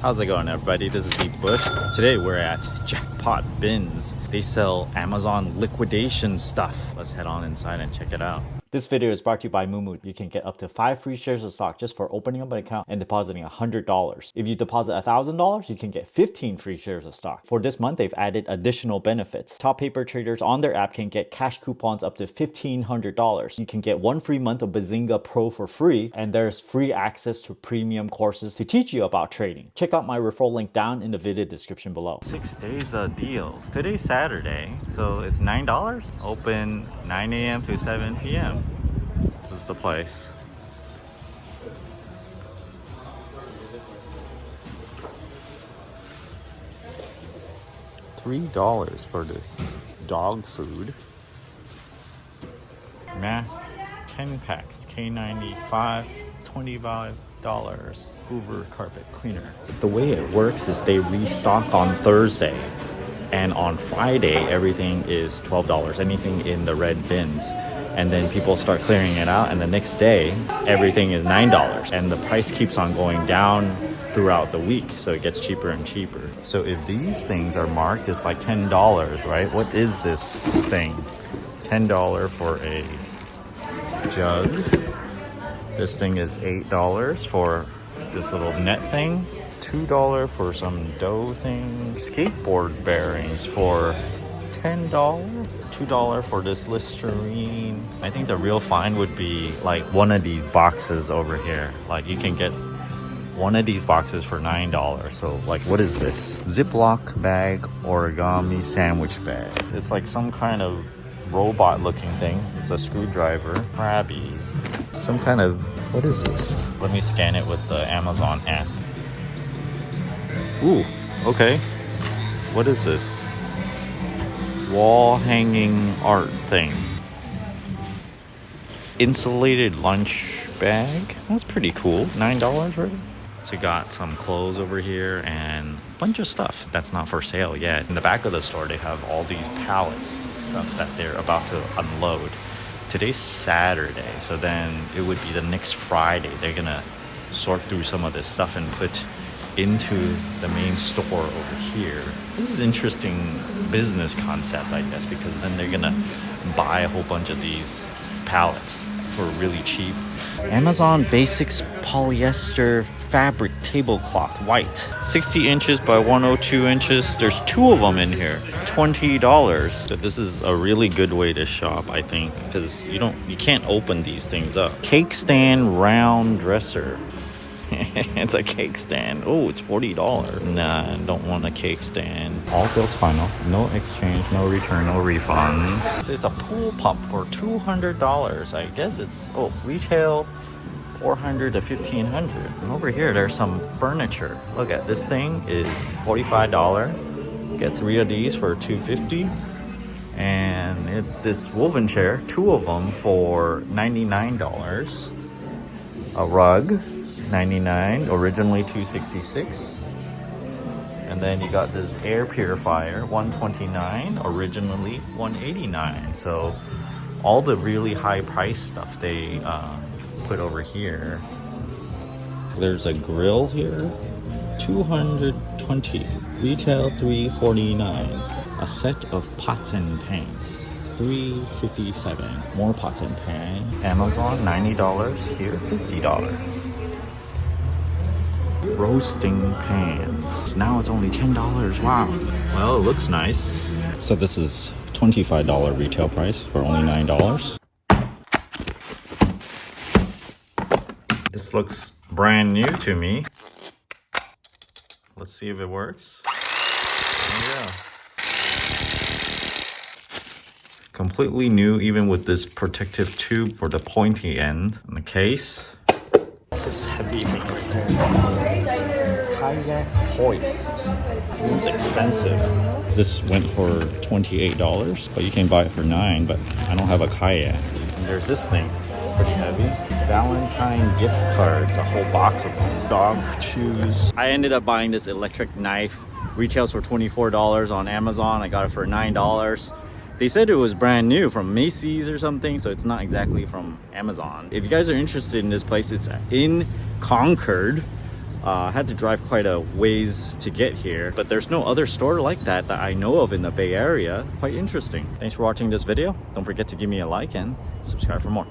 How's it going, everybody? This is BeatTheBush. Today we're at Jackpot Bins. They sell Amazon liquidation stuff. Let's head on inside and check it out. This video is brought to you by Moomoo. You can get up to 5 free shares of stock just for opening up an account and depositing $100. If you deposit $1,000, you can get 15 free shares of stock. For this month, they've added additional benefits. Top paper traders on their app can get cash coupons up to $1,500. You can get 1 free month of Bazinga Pro for free, and there's free access to premium courses to teach you about trading. Check out my referral link down in the video description below. 6 days of deals. Today's Saturday, so it's $9. Open 9 a.m. to 7 p.m. This is the place. $3 for this dog food. Mass 10 packs, K95, $25. Hoover carpet cleaner. The way it works is they restock on Thursday, and on Friday everything is $12. Anything in the red bins. And then people start clearing it out, and the next day everything is $9, and the price keeps on going down throughout the week, so it gets cheaper and cheaper. So if these things are marked, it's like $10, right? What is this thing? $10 for a jug. This thing is $8 for this little net thing. $2 for some dough thing. Skateboard bearings for $10. $2 for this Listerine. I think the real find would be like one of these boxes over here. Like you can get one of these boxes for $9. So like, what is this? Ziploc bag, origami sandwich bag. It's like some kind of robot looking thing. It's a screwdriver. Crabby. Some kind of, what is this? Let me scan it with the Amazon app. Ooh, okay. What is this? Wall hanging art thing. Insulated lunch bag. That's pretty cool. $9 really. So you got some clothes over here and a bunch of stuff that's not for sale yet. In the back of the store, they have all these pallets of stuff that they're about to unload. Today's Saturday, so then it would be the next Friday. They're gonna sort through some of this stuff and put into the main store over here. This is interesting business concept, I guess, because then they're gonna buy a whole bunch of these pallets for really cheap. Amazon Basics polyester fabric tablecloth, white, 60 inches by 102 inches. There's 2 of them in here, $20. So this is a really good way to shop, I think, because you can't open these things up. Cake stand round dresser. It's a cake stand. Oh, it's $40. Nah, I don't want a cake stand. All sales final. No exchange, no return, no refunds. This is a pool pump for $200. I guess it's, retail $400 to $1,500. And over here, there's some furniture. Look at this thing is $45. Get 3 of these for $250. And this woven chair, 2 of them for $99. A rug. $99, originally $266. And then you got this air purifier, $129, originally $189. So all the really high price stuff they put over here. There's a grill here, $220, retail $349. A set of pots and pans, $357. More pots and pans. Amazon $90, here $50. Roasting pans. Now it's only $10. Wow. Well, it looks nice. So this is $25 retail price for only $9. This looks brand new to me. Let's see if it works. There you go. Completely new, even with this protective tube for the pointy end in the case. It's this heavy thing right there. Kayak hoist. Seems expensive. This went for $28, but you can buy it for $9, but I don't have a kayak. And there's this thing, pretty heavy. Valentine gift cards, a whole box of them. Dog chews. I ended up buying this electric knife. Retails for $24 on Amazon. I got it for $9. They said it was brand new from Macy's or something, so it's not exactly from Amazon. If you guys are interested in this place, it's in Concord. I had to drive quite a ways to get here, but there's no other store like that that I know of in the Bay Area. Quite interesting. Thanks for watching this video. Don't forget to give me a like and subscribe for more.